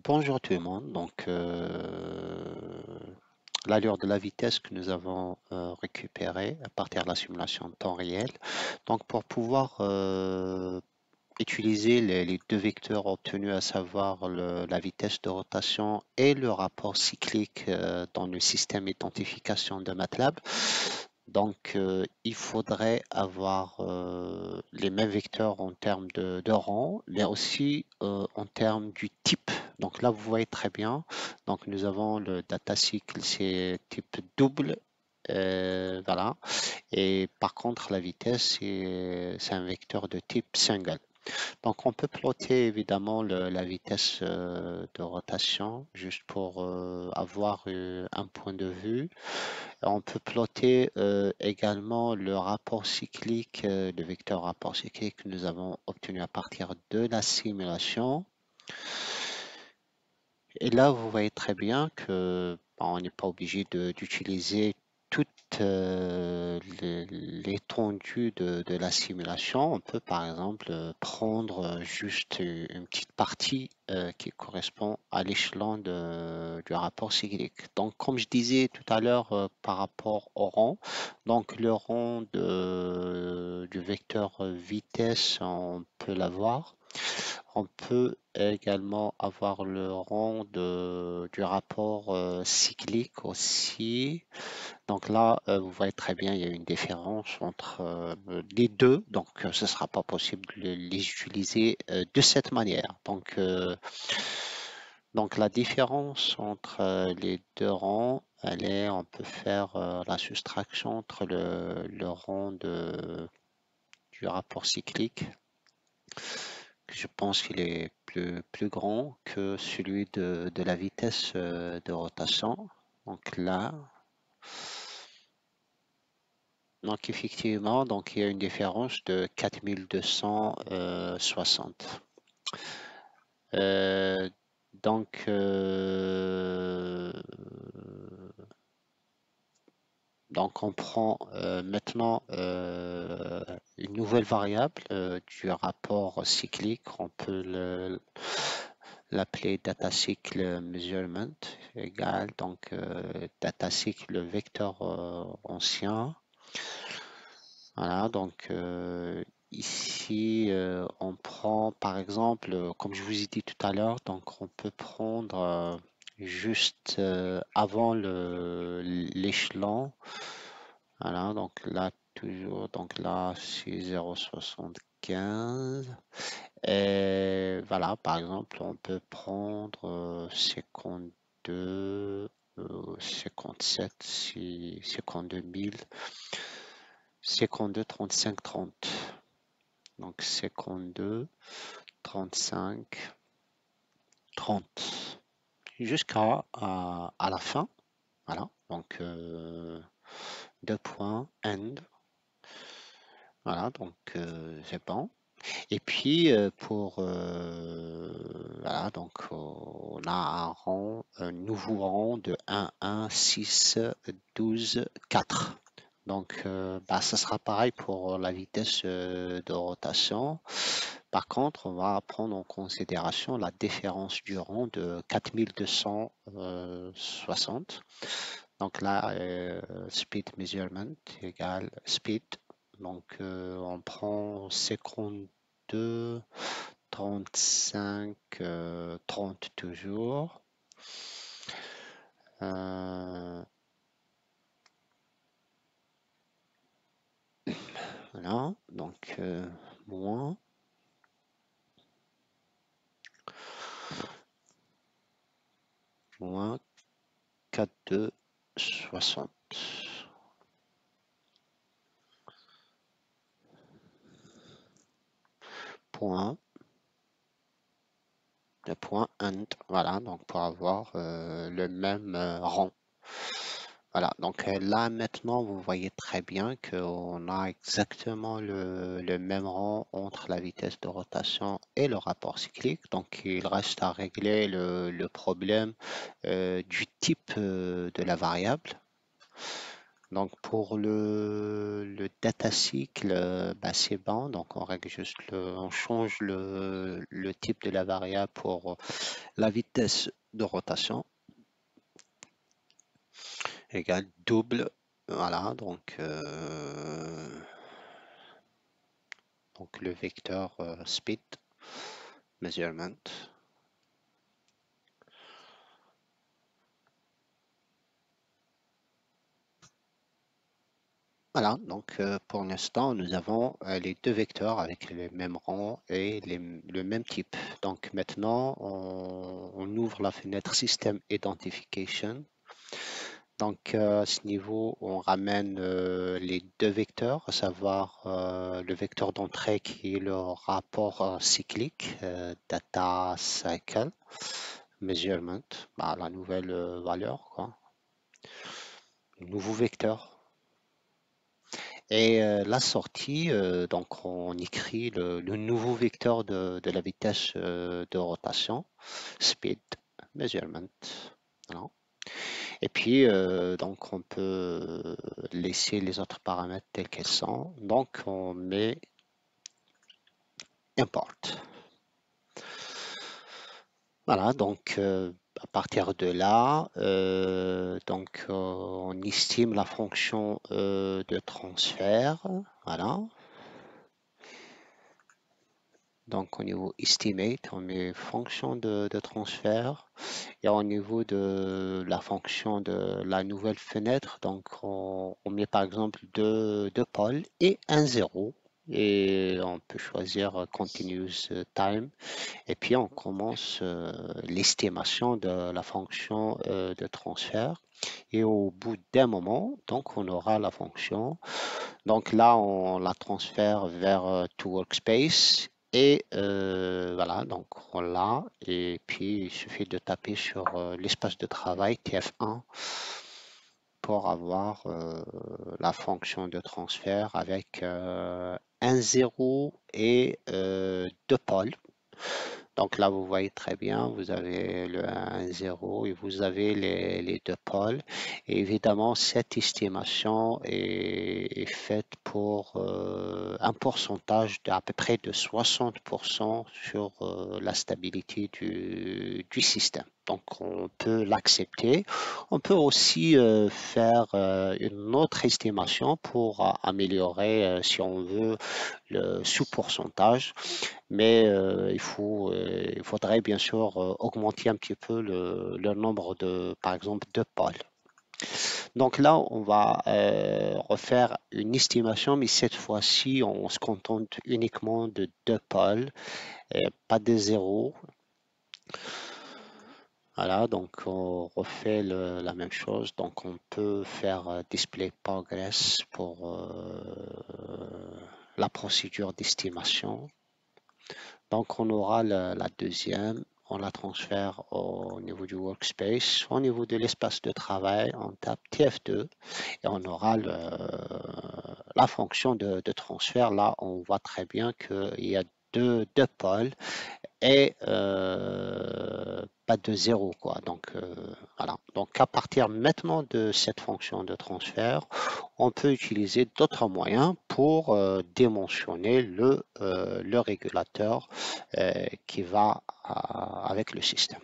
Bonjour tout le monde. L'allure de la vitesse que nous avons récupérée à partir de la simulation de temps réel. Donc, pour pouvoir utiliser les deux vecteurs obtenus, à savoir la vitesse de rotation et le rapport cyclique dans le système identification de MATLAB. Il faudrait avoir les mêmes vecteurs en termes de rang, mais aussi en termes du type. Donc là, vous voyez très bien. Donc nous avons le datacycle, c'est type double. Voilà. Et par contre, la vitesse, c'est un vecteur de type single. Donc, on peut plotter évidemment la vitesse de rotation juste pour avoir un point de vue. On peut plotter également le rapport cyclique, le vecteur rapport cyclique que nous avons obtenu à partir de la simulation. Et là, vous voyez très bien que on n'est pas obligé d'utiliser toute l'étendue de la simulation. On peut par exemple prendre juste une petite partie qui correspond à l'échelon du rapport cyclique. Donc, comme je disais tout à l'heure par rapport au rang, donc le rang du vecteur vitesse, on peut l'avoir. On peut également avoir le rang du rapport cyclique aussi. Donc là, vous voyez très bien, il y a une différence entre les deux. Ce ne sera pas possible de les utiliser de cette manière. Donc la différence entre les deux rangs, on peut faire la soustraction entre le rang du rapport cyclique, que je pense qu'il est plus grand que celui de la vitesse de rotation. Donc là, donc effectivement, il y a une différence de 4260. Euh, donc, euh, donc on prend maintenant une nouvelle variable du rapport cyclique. On peut l'appeler datacycle measurement égale datacycle vecteur ancien. Voilà, ici on prend par exemple, comme je vous ai dit tout à l'heure, donc on peut prendre juste avant l'échelon. Voilà, donc là toujours, donc là c'est 0,75. Et voilà, par exemple, on peut prendre 52, 57, 52 000, 52, 35, 30. Donc 52, 35, 30. Jusqu'à à la fin. Voilà, deux points, end. Voilà, c'est bon. Et puis voilà, on a un nouveau rang de 1, 1, 6, 12, 4. Ça sera pareil pour la vitesse de rotation. Par contre, on va prendre en considération la différence du rang de 4260. Donc là, speed measurement égale speed. On prend 52, 35, 30 toujours. Voilà, moins. Moins 42, 60. Point, le point end, voilà, donc pour avoir le même rang. Voilà, là maintenant vous voyez très bien qu'on a exactement le même rang entre la vitesse de rotation et le rapport cyclique. Donc il reste à régler le problème du type de la variable. Donc pour le data cycle, bah, c'est bon. Donc on règle juste on change le type de la variable pour la vitesse de rotation égale double. Voilà, donc le vecteur speed measurement. Voilà, donc pour l'instant, nous avons les deux vecteurs avec les mêmes rangs et le même type. Donc maintenant, on ouvre la fenêtre System Identification. Donc à ce niveau, on ramène les deux vecteurs, à savoir le vecteur d'entrée qui est le rapport cyclique, data cycle measurement, bah, la nouvelle valeur, quoi, le nouveau vecteur. Et la sortie, donc on écrit le nouveau vecteur de la vitesse de rotation, speed measurement. Voilà. Et puis, donc on peut laisser les autres paramètres tels qu'elles sont. Donc on met import. Voilà, donc à partir de là, on estime la fonction de transfert. Voilà. Donc au niveau estimate, on met fonction de transfert. Et au niveau de la fonction de la nouvelle fenêtre, donc on met par exemple deux pôles et un zéro. Et on peut choisir continuous time. Et puis on commence l'estimation de la fonction de transfert. Et au bout d'un moment, donc on aura la fonction. Donc là, on la transfère vers to workspace. Et voilà, donc on l'a. Et puis il suffit de taper sur l'espace de travail TF1 pour avoir la fonction de transfert avec un 0 et deux pôles. Donc là, vous voyez très bien, vous avez le 1, 0 et vous avez les deux pôles. Et évidemment, cette estimation est faite pour un pourcentage d'à peu près de 60% sur la stabilité du système. Donc on peut l'accepter. On peut aussi faire une autre estimation pour améliorer, si on veut, le sous-pourcentage. Mais il faudrait bien sûr augmenter un petit peu le nombre par exemple, de pôles. Donc là, on va refaire une estimation, mais cette fois-ci, on se contente uniquement de deux pôles, et pas de zéro. Voilà, donc on refait la même chose. Donc on peut faire display progress pour la procédure d'estimation. Donc on aura la deuxième, on la transfère au niveau du workspace. Au niveau de l'espace de travail, on tape TF2 et on aura la fonction de transfert. Là, on voit très bien qu'il y a deux pôles et pas de zéro, quoi. Donc voilà. Donc à partir maintenant de cette fonction de transfert, on peut utiliser d'autres moyens pour dimensionner le régulateur qui va avec le système.